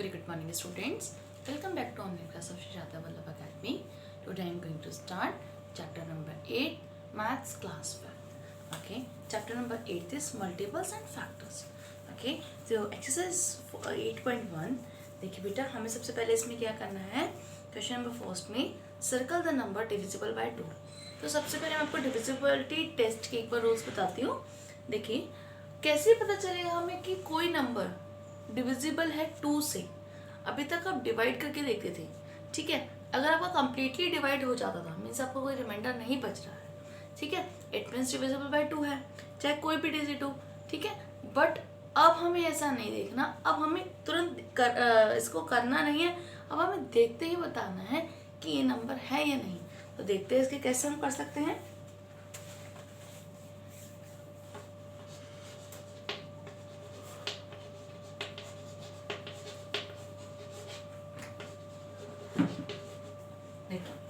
Very good morning, students. Welcome back to online class of Shishata Vallabh Academy. Today I am going to start chapter number 8, Maths class 12. Okay, chapter number 8 is multiples and factors. Okay, so exercise 8.1. देखिए बेटा, हमें सबसे पहले इसमें क्या करना है. Question number first में circle the number divisible by 2. तो सबसे पहले मैं आपको डिविजिबिलिटी टेस्ट के एक बार रूल्स बताती हूँ. देखिए कैसे पता चलेगा हमें कि कोई नंबर डिविजिबल है 2 से. अभी तक आप डिवाइड करके देखते थे, ठीक है. अगर आपका कंप्लीटली डिवाइड हो जाता था मीन्स आपको कोई रिमाइंडर नहीं बच रहा है, ठीक है, इट मीन्स डिविजिबल बाय 2 है, चाहे कोई भी डिजिट हो, ठीक है. बट अब हमें ऐसा नहीं देखना. अब हमें तुरंत इसको करना नहीं है. अब हमें देखते ही बताना है कि ये नंबर है या नहीं. तो देखते हैं इसके कैसे हम कर सकते हैं.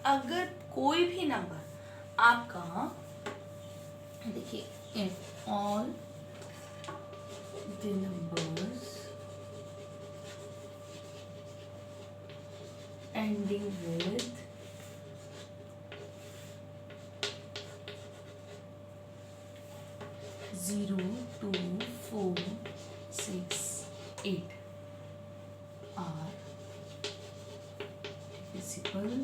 अगर कोई भी नंबर आपका, देखिए, if all the numbers ending with 0, 2, 4, 6, 8 are divisible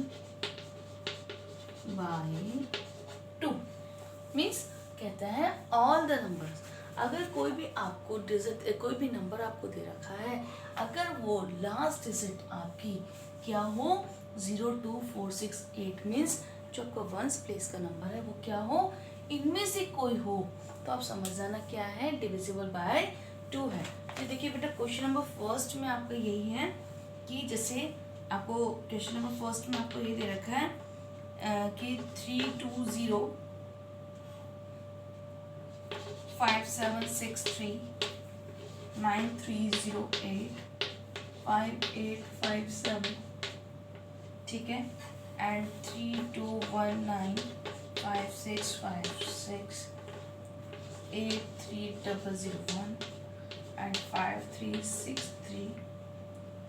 by 2 means कहता है ऑल द नंबर्स. अगर कोई भी आपको डिजिट, कोई भी नंबर आपको दे रखा है, अगर वो लास्ट डिजिट आपकी क्या हो 0, 2, 4, 6, 8 मीन्स जो आपका वंस प्लेस का नंबर है वो क्या हो, इनमें से कोई हो, तो आप समझ जाना क्या है, डिविजिबल बाय 2 है. तो देखिए बेटा क्वेश्चन नंबर फर्स्ट में आपका यही है कि जैसे आपको क्वेश्चन नंबर फर्स्ट में आपको ये दे रखा है कि 320 5763 9308 5857, ठीक है, एंड 3219 5656 83001 एंड 5363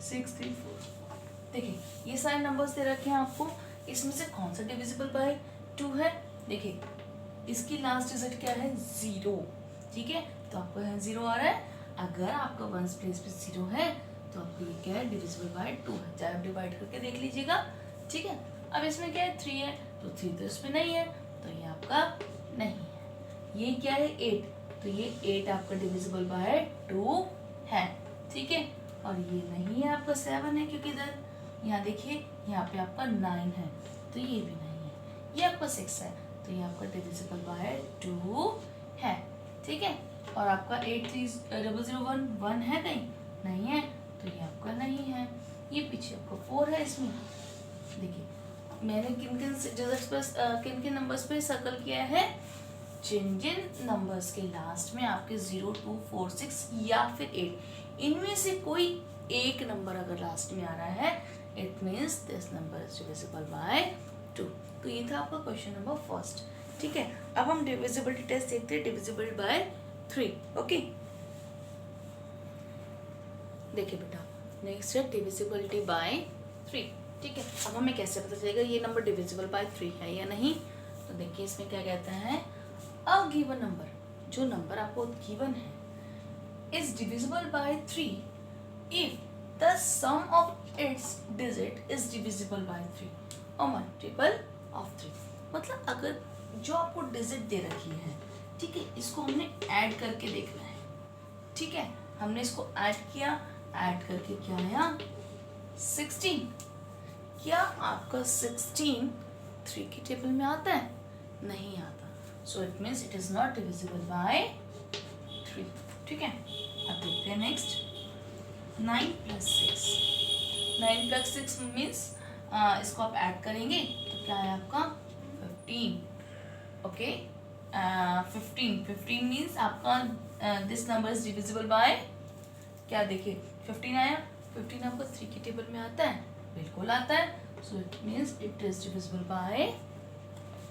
634. देखिए ये सारे नंबर्स दे रखे हैं आपको. इसमें से कौन सा डिविजिबल बाय 2 है. देखिए इसकी लास्ट डिजिट क्या है 0, ठीक है, तो आपको यहाँ 0 आ रहा है. अगर आपका वंस प्लेस पे 0 है तो आपको ये क्या है, डिविजिबल बाय 2 है. चाहे आप डिवाइड करके देख लीजिएगा, ठीक है. अब इसमें क्या है 3 है, तो 3 तो इसमें नहीं है, तो ये आपका नहीं है. ये क्या है 8, तो ये 8 आपका डिविजिबल बाय 2 है, ठीक है. और ये नहीं है आपका 7 है, क्योंकि इधर यहाँ देखिए यहाँ पे आपका 9 है, तो ये भी नहीं है. ये आपका 6 है, तो ये आपका डिविजिबल बाय 2 है, ठीक है. और आपका 830001 है कहीं नहीं है, तो ये आपका नहीं है. ये पीछे आपका 4 है. इसमें देखिए मैंने किन किन नंबर्स पे सर्कल किया है, जिन जिन नंबर्स के लास्ट में आपके 0, 2, 4, 6 या फिर 8, इनमें से कोई एक नंबर अगर लास्ट में आ रहा है, it means this number is divisible bye 2. तो ये था आपका क्वेश्चन नंबर फर्स्ट, ठीक है. अब हम डिविजिबिलिटी टेस्ट देखते हैं, डिविजिबल बाय 3. ओके, देखिए बेटा नेक्स्ट है डिविजिबिलिटी बाय 3, ठीक है. अब हमें कैसे पता चलेगा ये नंबर डिविजिबल बाय 3 है या नहीं. तो देखिए इसमें क्या कहता है, अ गिवन नंबर, जो नंबर आपको गिवन है, is divisible by 3 if the sum of its digit is divisible by 3 और मल्टीपल ऑफ 3. मतलब अगर जो आपको डिजिट दे रखी है, ठीक है, इसको हमने ऐड करके देखना है, ठीक है. हमने इसको ऐड किया, ऐड करके क्या आया 16. क्या आपका 16 3 की टेबल में आता है, नहीं आता. So it means it is not divisible by 3, ठीक है. अब देखते हैं नेक्स्ट 9 + 6. 9 + 6 मीन्स इसको आप ऐड करेंगे तो क्या है आपका 15. ओके, 15 मीन्स आपका this number is divisible bye क्या, देखिए 15 आया. 15 आपका 3 की टेबल में आता है, बिल्कुल आता है. So it means it is divisible by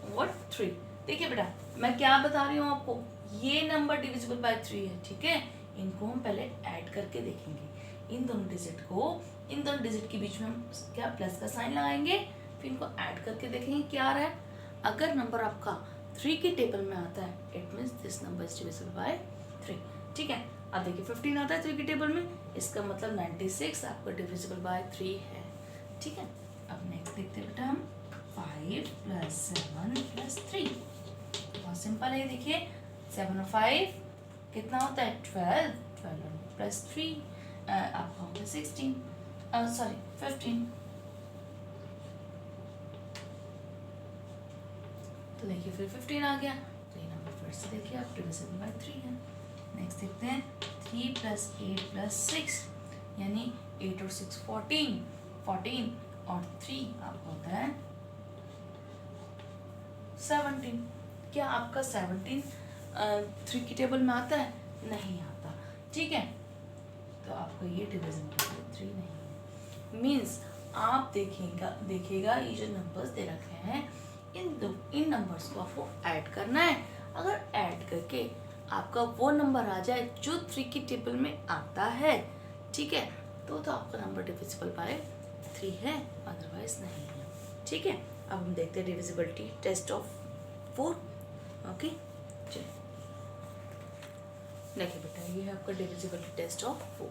what 3. देखिए बेटा मैं क्या बता रही हूँ आपको, ये नंबर डिविजिबल बाय 3 है, ठीक है. इनको हम पहले ऐड करके देखेंगे. इन दोनों डिजिट को, इन दोनों डिजिट के बीच में हम क्या प्लस का साइन लगाएंगे, फिर इनको ऐड करके देखेंगे क्या आ रहा है। अगर नंबर आपका 3 के टेबल में आता है, it means this number is divisible by 3। ठीक है, अब देखिए 15 आता है 3 के टेबल में, इसका मतलब 96 आपका डिविजिबल बाय 3 है। ठीक है, अब नेक्स्ट देखते हैं बेटा हम 5 + 7 + 3। बहुत सिंपल है, देखिए 7 और 5 कितना होता है 12, 12 + 3 आपका होगा 16, सॉरी 15। तो देखिए फिर 15 आ गया, तो ये नंबर फिर से देखिए आप डिविजिबल बाय 3 है। नेक्स्ट देखते हैं 3 + 8 + 6, यानी 8 और 6 14, 14 और 3 आपका होता है 17। क्या आपका 17 3 की टेबल में आता है? नहीं आता। ठीक है, तो आपको ये डिविजिबल बाय 3 नहीं है। मीन्स आप देखिएगा ये जो नंबर्स दे रखे हैं, इन नंबर्स को आपको ऐड करना है। अगर ऐड करके आपका वो नंबर आ जाए जो 3 की टेबल में आता है, ठीक है, तो आपका नंबर डिविजिबल बाय 3 है, अदरवाइज नहीं है। ठीक है, अब हम देखते हैं डिविजिबिलिटी टेस्ट ऑफ 4। ओके, चलिए देखिए बेटा, ये है आपका डिविजिबिलिटी टेस्ट ऑफ 4।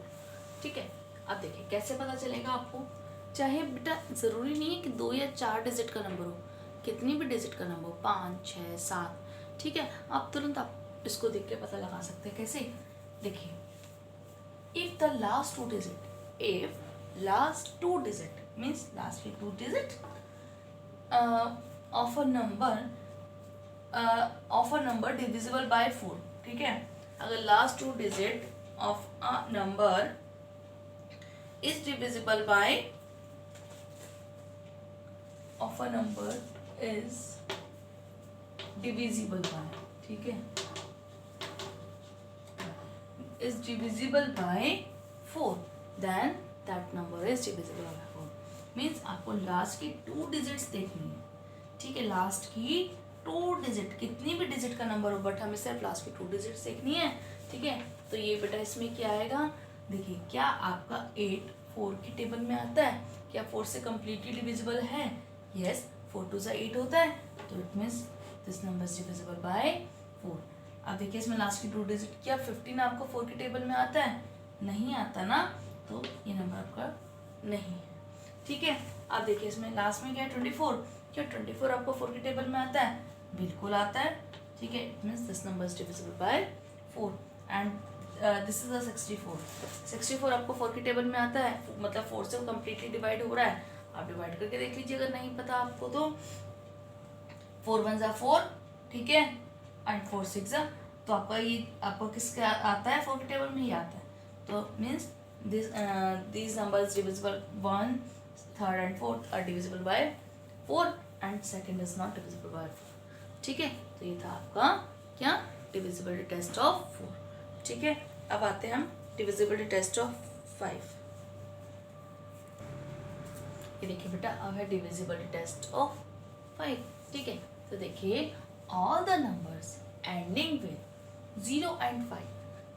ठीक है, अब देखिए कैसे पता चलेगा आपको। चाहे बेटा ज़रूरी नहीं है कि 2 या 4 डिजिट का नंबर हो, कितनी भी डिजिट का नंबर हो, 5, 6, 7, ठीक है, आप तुरंत आप इसको देख के पता लगा सकते हैं। कैसे? देखिए, if the last two digit means last 2 digit of a number divisible by 4, ठीक है, अगर last 2 digit of a number is divisible by ठीक है, is divisible by 4, then that number is divisible by 4। Means आपको last की 2 digits देखनी है। ठीक है, लास्ट की 2 डिजिट, कितनी भी डिजिट का नंबर हो, बट हमें सिर्फ लास्ट की 2 डिजिट्स देखनी है। ठीक है, तो ये बेटा इसमें क्या आएगा, देखिए क्या आपका 8 4 की टेबल में आता है? क्या 4 से कम्प्लीटली डिविजिबल है? यस, 4 2 सा 8 होता है, तो it means this number is divisible bye 4। अब देखिए इसमें लास्ट की 2 डिजिट, क्या 15 आपको 4 की टेबल में आता है? नहीं आता ना, तो ये नंबर आपका नहीं है। ठीक है, अब देखिए इसमें लास्ट में क्या है 24, क्या 24 आपको 4 की टेबल में आता है? बिल्कुल आता है। ठीक है, it means this number is divisible bye 4 and this is 64। 64 आपको 4 की टेबल में आता है, मतलब 4 से कम्प्लीटली डिवाइड हो रहा है। आप डिवाइड करके देख लीजिए अगर नहीं पता आपको तो। 4 1 ज़ा 4, ठीक है, एंड 4 6 ज़ा, तो आपका ये आपको किसके आता है? 4 की टेबल में ही आता है। तो means these numbers divisible 1, 3rd and 4th are divisible by 4 and second is not divisible by 4। ठीक है, तो ये था आपका क्या, डिविजिबिलिटी टेस्ट ऑफ 4। ठीक है, अब आते हैं हम डिविजिबिलिटी टेस्ट ऑफ 5। ये देखिए बेटा, अब है डिविजिबिलिटी टेस्ट ऑफ 5। ठीक है, तो देखिए all the numbers ending with 0 and 5,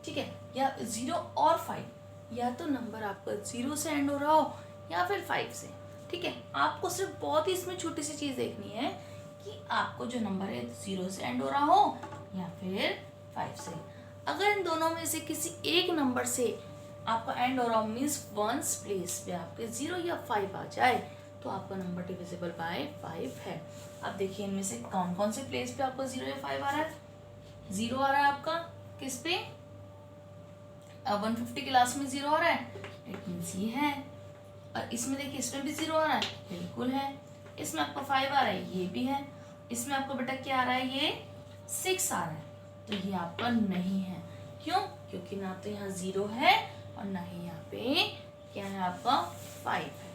ठीक है, या 0 और 5, या तो नंबर आपका 0 से एंड हो रहा हो या फिर 5 से। ठीक है, आपको सिर्फ बहुत ही इसमें छोटी सी चीज़ देखनी है कि आपको जो नंबर है 0 से एंड हो रहा हो या फिर 5 से। अगर इन दोनों में से किसी एक नंबर से आपका एंड हो रहा हो, मीन्स वंस प्लेस पे आपके 0 या 5 आ जाए, तो आपका नंबर डिविजिबल बाय 5 है। अब देखिए इनमें से कौन कौन से प्लेस पे आपको 0 या 5 आ रहा है। 0 आ रहा है आपका किस पे, 150 के लास्ट में 0 आ रहा है, इट मीन्स ये है। और इसमें देखिए इसमें भी 0 आ रहा है, बिल्कुल है। इसमें आपको 5 आ रहा है, ये भी है। इसमें आपको बेटा क्या आ रहा है, ये 6 आ रहा है, तो ये आपका नहीं है। क्यों? क्योंकि ना तो यहाँ 0 है और ना ही यहाँ पे क्या है आपका 5 है।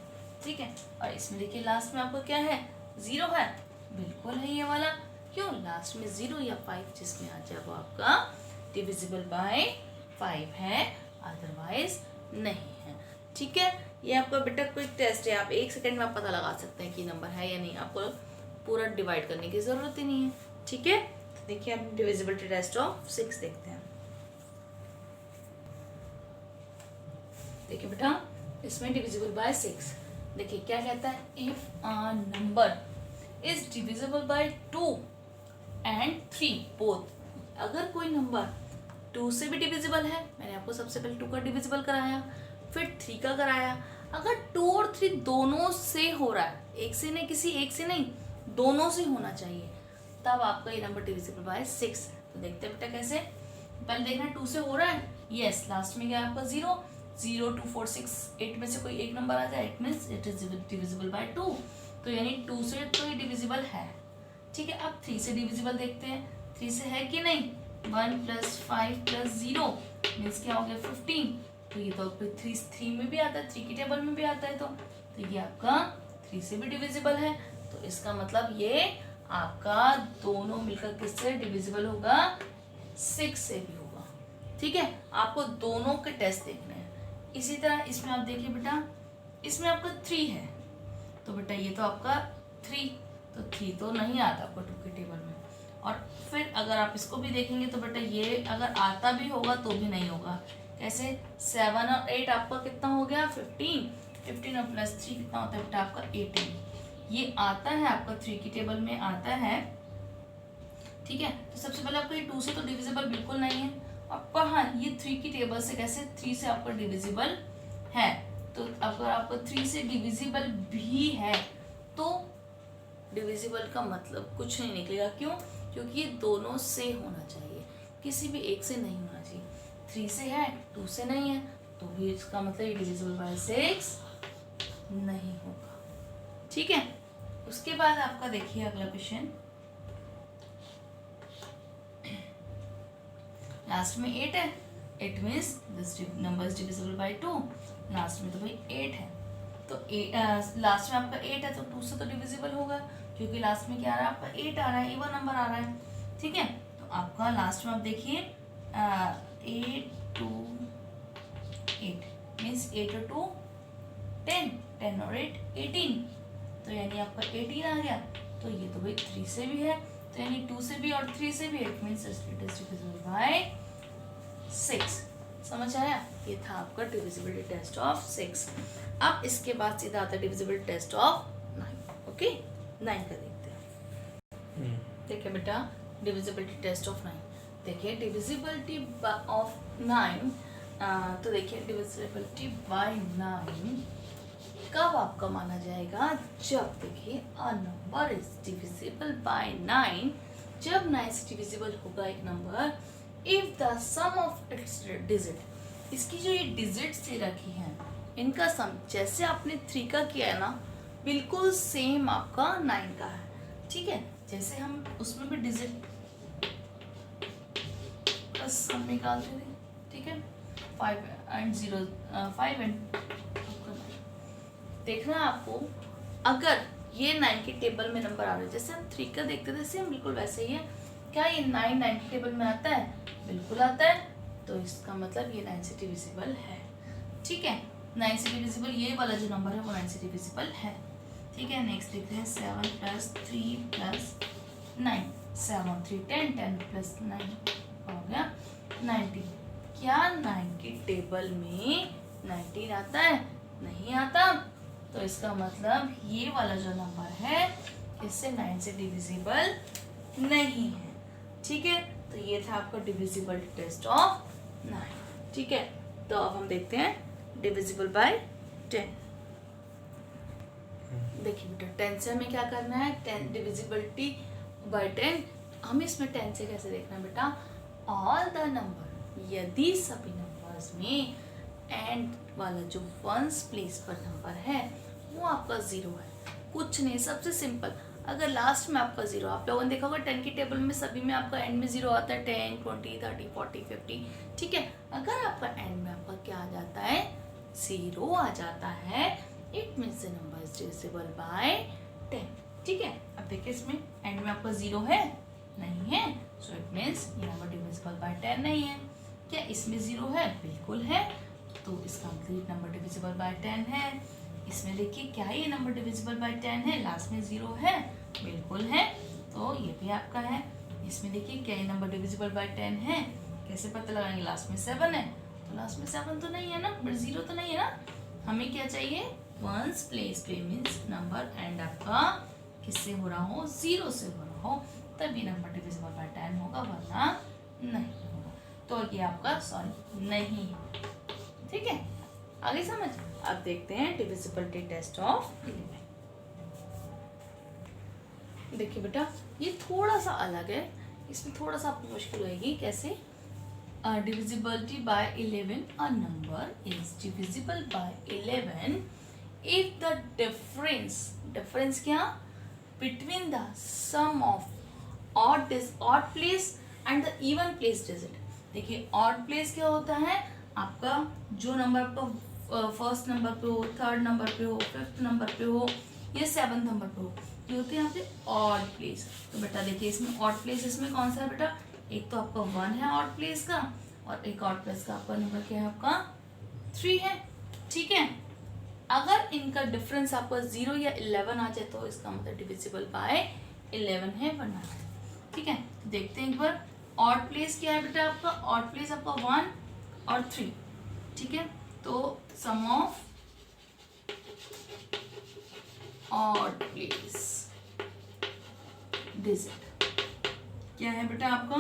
ठीक है, और इसमें देखिए लास्ट में आपको क्या है, 0 है, बिल्कुल है ये वाला। क्यों? लास्ट में 0 या 5 जिसमें आ जाए वो आपका डिविजिबल बाय 5 है, अदरवाइज नहीं है। ठीक है, ये आपका बेटा क्विक टेस्ट है, आप 1 सेकंड में आप पता लगा सकते हैं कि नंबर है या नहीं, आपको पूरा डिवाइड करने की ज़रूरत ही नहीं है। ठीक है, तो देखिए आप डिविजिबिलिटी टेस्ट ऑफ 6 देखते हैं। देखिए बेटा, इसमें डिविजिबल बाय 6। देखिए क्या कहता है, if a number is divisible bye 2 and 3 both. अगर कोई नंबर 2 से भी डिविजिबल है, मैंने आपको सबसे पहले 2 का डिविजिबल कराया, फिर 3 का कराया, अगर 2 और 3 दोनों से हो रहा है, एक से नहीं, किसी एक से नहीं, दोनों से होना चाहिए, तब आपका ये नंबर डिविजिबल बाय 6 है। तो देखते हैं बेटा कैसे। पहले देखना 2 से हो रहा है, यस, लास्ट में क्या है आपका 0, 0 2 4 6 8 में से कोई एक नंबर आ जाए, it means it is divisible bye 2। तो यानी 2 से तो ये डिविजिबल है, ठीक है। अब 3 से डिविजिबल देखते हैं, 3 से है कि नहीं, 1 + 5 + 0 मीन्स क्या हो गया 15। तो ये तो 3 में भी आता है, 3 की टेबल में भी आता है, तो ये आपका 3 से भी डिविजिबल है। तो इसका मतलब ये आपका दोनों मिलकर किससे डिविजिबल होगा, 6 से भी होगा, ठीक है। आपको दोनों के टेस्ट देखने हैं। इसी तरह इसमें आप देखिए बेटा, इसमें आपका 3 है, तो बेटा ये तो आपका 3, तो 3 तो नहीं आता आपको 2 की टेबल में। और फिर अगर आप इसको भी देखेंगे तो बेटा ये अगर आता भी होगा तो भी नहीं होगा। कैसे, 7 और 8 आपका कितना हो गया 15, 15 और +3 कितना होता है बेटा आपका 18। ये आता है आपका 3 की टेबल में आता है, ठीक है। तो सबसे पहले आपका ये 2 से तो डिविजिबल बिल्कुल नहीं है, और हाँ ये 3 की टेबल से कैसे 3 से आपका डिविजिबल है। तो अगर आपका 3 से डिविजिबल भी है तो डिविजिबल का मतलब कुछ नहीं निकलेगा। क्यों? क्योंकि ये दोनों से होना चाहिए, किसी भी एक से नहीं होना चाहिए। 3 से है, 2 से नहीं है, तो भी इसका मतलब ये डिविजिबल बाय 6 नहीं होगा, ठीक है। उसके बाद आपका देखिए अगला क्वेश्चन, लास्ट में 8 है, it means this number is divisible bye 2। Last में तो भाई 8 है, तो लास्ट में आपका 8 है तो 2 से तो डिविजिबल होगा, क्योंकि लास्ट में क्या आ रहा है आपका 8 आ रहा है, इवन नंबर आ रहा है, ठीक है। तो आपका लास्ट में आप देखिए 8 2 8 मीन्स 8 और 2 10, 10 और 8 18, तो यानी आपका 18 आ गया। तो ये तो भाई 3 से भी है, तो यानी 2 से भी और 3 से भी, it means it is divisible bye 6। समझ आया? ये था आपका डिविजिबिलिटी टेस्ट ऑफ 6। अब इसके बाद सीधा आता है डिविजिबिलिटी टेस्ट ऑफ 9। ओके, 9 का देखते हैं। देखिए बेटा, डिविजिबिलिटी टेस्ट ऑफ 9। देखिए डिविजिबिलिटी ऑफ 9, तो देखिए डिविजिबिलिटी बाय 9 कब आपका माना जाएगा, जब देखिए a number is divisible by 9, जब 9 से डिविजिबल होगा एक number if the sum of its digit, इसकी जो ये डिजिट्स दे रखी हैं इनका सम, जैसे आपने 3 का किया है ना, बिल्कुल सेम आपका 9 का है, ठीक है। जैसे हम उसमें भी डिजिट बस हम निकालते थे, ठीक है, 5 एंड 0, 5 एंड देखना आपको, अगर ये 9 की टेबल में नंबर आ रहा है, जैसे हम 3 का देखते थे सेम बिल्कुल वैसे ही है। क्या ये 9 की टेबल में आता है? बिल्कुल आता है, तो इसका मतलब ये 9 से डिविजिबल है, ठीक है। 9 से डिविजिबल ये वाला जो नंबर है वो 9 से डिविजिबल है, ठीक है। नेक्स्ट देखते हैं 7 + 3 + 9, 7 3 10, 10 + 9 हो गया 19। क्या 9 की टेबल में 19 आता है? नहीं आता, तो इसका मतलब ये वाला जो नंबर है इससे 9 से डिविजिबल नहीं है, ठीक है। तो ये था आपका डिविजिबल टेस्ट ऑफ 9, ठीक है। तो अब हम देखते हैं डिविजिबल बाय 10। देखिए बेटा 10 से हमें क्या करना है, 10 डिविजिबिलिटी बाय 10, हमें इसमें 10 से कैसे देखना है बेटा, ऑल द नंबर, यदि सभी नंबर्स में एंड वाला जो वंस प्लेस पर नंबर है वो आपका 0 है, कुछ नहीं, सबसे सिंपल। अगर लास्ट में आपका 0, आप लोगों ने देखा होगा 10 की टेबल में सभी में आपका एंड में 0 आता है, 10 20 30 40 50, ठीक है। अगर आपका एंड में आपका क्या आ जाता है, 0 आ जाता है, it means the number is divisible bye 10, ठीक है। अब देखिए इसमें एंड में आपका 0 है, नहीं है, सो इट मीन्स ये नंबर डिविजिबल बाय 10 नहीं है। क्या इसमें 0 है? बिल्कुल है, तो इसका मतलब नंबर डिविजिबल बाय 10 है। इसमें देखिए क्या ये नंबर डिविजिबल बाय 10 है, लास्ट में 0 है, बिल्कुल है, तो ये भी आपका है। इसमें देखिए क्या ये नंबर डिविजिबल बाय 10 है, कैसे पता लगाएंगे, लास्ट में 7 है तो लास्ट में 7 तो नहीं है ना, बट 0 तो नहीं है ना, हमें क्या चाहिए, वंस प्लेस पे मीन्स नंबर एंड आपका किससे हो रहा हो, 0 से हो रहा हो, तभी नंबर डिविजिबल बाय 10 होगा, वरना नहीं होगा। तो ये आपका सॉरी नहीं है, ठीक है, आगे समझ। अब देखते हैं डिविजिबिलिटी टेस्ट ऑफ 11। देखिए बेटा ये थोड़ा सा अलग है, इसमें थोड़ा सा आपको मुश्किल होगी। कैसे? Divisibility by 11, a number is divisible by 11 if the difference क्या, between the sum of odd place and the even place digit। देखिए odd place क्या होता है, आपका जो नंबर आपका फर्स्ट नंबर पे हो, थर्ड नंबर पे हो, फिफ्थ नंबर पे हो या सेवन्थ नंबर पे हो, ये होते हैं यहाँ पे ऑड प्लेस। तो बेटा देखिए इसमें ऑड प्लेस इसमें कौन सा है बेटा, एक तो आपका 1 है ऑड प्लेस का, और एक ऑड प्लेस का आपका नंबर क्या है, आपका 3 है, ठीक है। अगर इनका डिफरेंस आपका 0 या 11 आ जाए तो इसका मतलब डिविजिबल बाय 11 है, वरना है, ठीक है। देखते हैं एक बार, ऑड प्लेस क्या है बेटा आपका, ऑड प्लेस आपका 1 और 3, ठीक है। तो सम ऑफ ऑड प्लेस डिजिट क्या है बेटा आपका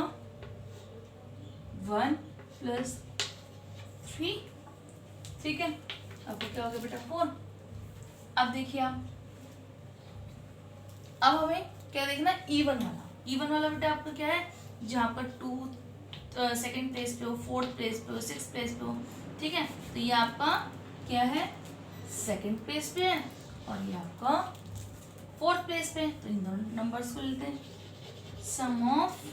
1 + 3, ठीक है। अब क्या हो गया बेटा 4। अब देखिए आप, अब हमें क्या देखना है, इवन वाला बेटा आपका क्या है, जहाँ पर 2 सेकेंड प्लेस पे हो, 4th प्लेस पे हो, 6th प्लेस पे हो, ठीक है। तो ये आपका क्या है, सेकेंड प्लेस पे है, और ये आपका 4th प्लेस पे है। तो इन दोनों नंबर्स को लेते हैं, सम ऑफ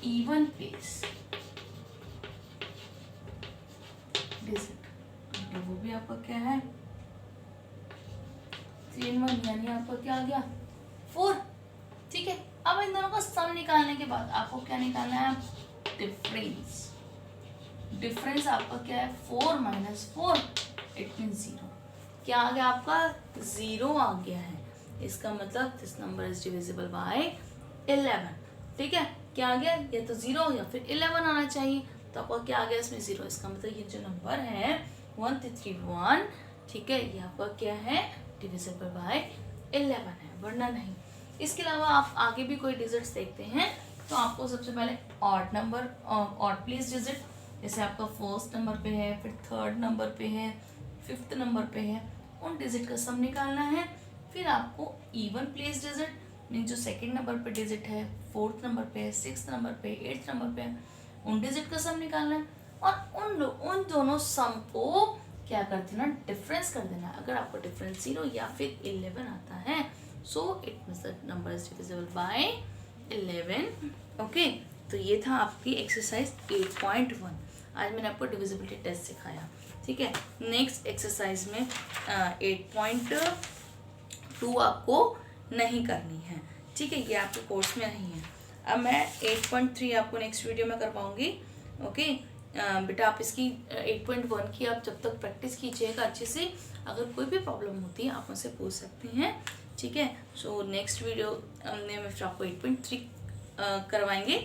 इवन प्लेस डिजिट, तो वो भी आपका क्या है 3 × 1, यानी आपका क्या आ गया 4, ठीक है। अब इन दोनों का सम निकालने के बाद आपको क्या निकालना है, डिफरेंस आपका क्या है 4 - 4, इट मीन 0। क्या आ गया आपका 0 आ गया है, इसका मतलब this number is divisible bye 11, ठीक है। क्या आ गया, या तो 0 या फिर 11 आना चाहिए, तो आपका क्या आ गया इसमें 0, इसका मतलब ये जो नंबर है 1331, ठीक है, ये आपका क्या है डिविजिबल बाय 11 है, वरना नहीं। इसके अलावा आप आगे भी कोई डिजिट्स देखते हैं तो आपको सबसे पहले odd number, odd place digit, जैसे आपका फर्स्ट नंबर पे है, फिर थर्ड नंबर पे है, फिफ्थ नंबर पे है, उन डिजिट का सम निकालना है। फिर आपको इवन प्लेस डिजिट मीन जो सेकंड नंबर पे डिजिट है, फोर्थ नंबर पे है, सिक्स्थ नंबर पे, 8th नंबर पे है, उन डिजिट का सम निकालना है, और उन दोनों सम को क्या कर देना, डिफरेंस कर देना। अगर आपको डिफरेंस 0 या फिर 11 आता है, so it means the number is divisible bye 11, okay. तो ये था आपकी एक्सरसाइज 8.1। आज मैंने आपको डिविजिबिलिटी टेस्ट सिखाया, ठीक है। नेक्स्ट एक्सरसाइज में 8.2 आपको नहीं करनी है, ठीक है, ये आपके कोर्स में नहीं है। अब मैं 8.3 आपको नेक्स्ट वीडियो में करवाऊंगी, ओके। बेटा आप इसकी 8.1 की आप जब तक प्रैक्टिस कीजिएगा अच्छे से, अगर कोई भी प्रॉब्लम होती है आप मुझसे पूछ सकते हैं, ठीक है। सो नेक्स्ट वीडियो में फिर आपको 8.3 करवाएंगे,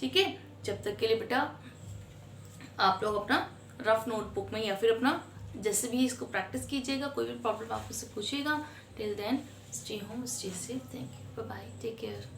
ठीक है। जब तक के लिए बेटा आप लोग अपना रफ नोटबुक में या फिर अपना जैसे भी इसको प्रैक्टिस कीजिएगा, कोई भी प्रॉब्लम आप मुझसे पूछिएगा। Till then stay home, stay safe, thank you, bye bye, take care.